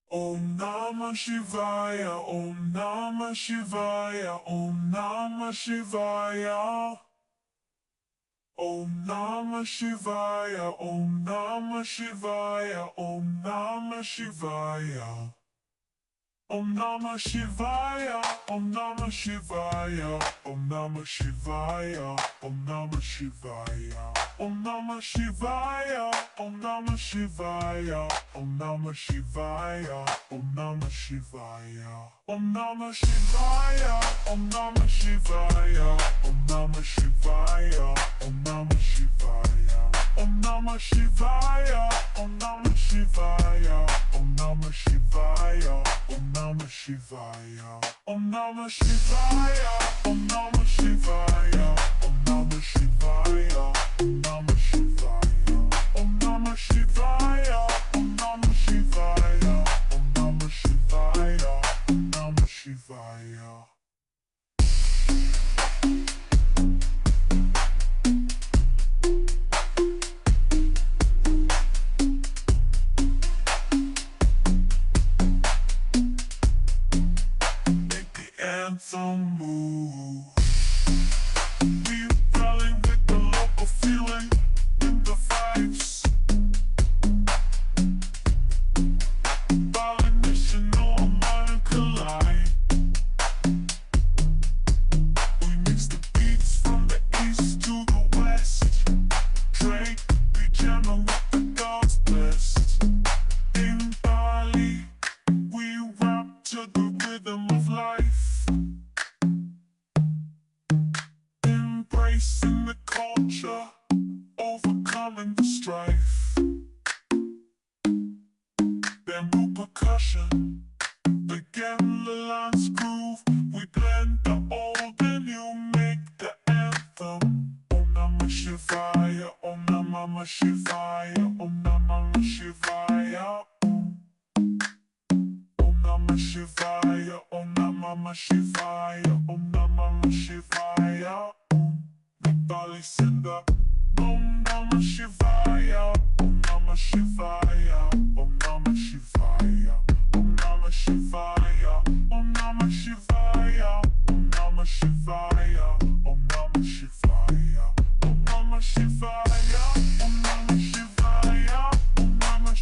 Om Namah Shivaya, Om Namah Shivaya, Om Namah Shivaya. Om Namah Shivaya, Om Namah Shivaya, Om Namah Shivaya. Om Namah Shivaya, Om Namah Shivaya, Om Namah Shivaya, Om Namah Shivaya. Om Namah Shivaya, Om Namah Shivaya, Om Namah Shivaya, Om Namah Shivaya. Om Namah Shivaya, Om Namah Shivaya, Om Namah Shivaya, Om Namah Shivaya. Om Namah Shivaya, Om Namah Shivaya, Om Namah Shivaya, Om Namah Shivaya. Om Namah Shivaya, Om Namah Shivaya, Om Namah Shivaya, Om Namah Shivaya. Om Namah Shivaya, Om Namah Shivaya, Om Namah Shivaya, Om Namah Shivaya. Anthem move. We rallying with the local feeling and the vibes. Violation on mind collide. We mix the beats from the east to the west. Drake, be jamming with the gods blessed. In Bali, we rap to the rhythm of life. Embracing the culture, overcoming the strife. Bamboo percussion, the Gamblelines groove. We blend the old and new, make the anthem. Om Namah Shivaya, Om Namah Shivaya, Om Namah Shivaya. Om Namah Shivaya, Om Namah Shivaya, Om Namah Shivaya. Bali sing the Om Namah Shivaya, Om Namah Shivaya, Om Namah Shivaya, Om Namah Shivaya, Om Namah Shivaya, Om Namah Shivaya, Om Namah Shivaya, Om Namah Shivaya, Om Namah Shivaya, Om Namah.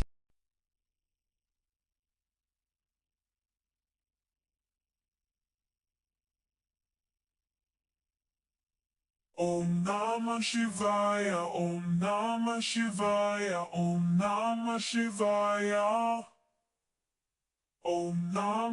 Om Namah Shivaya, Om Namah Shivaya, Om Namah Shivaya. Om Namah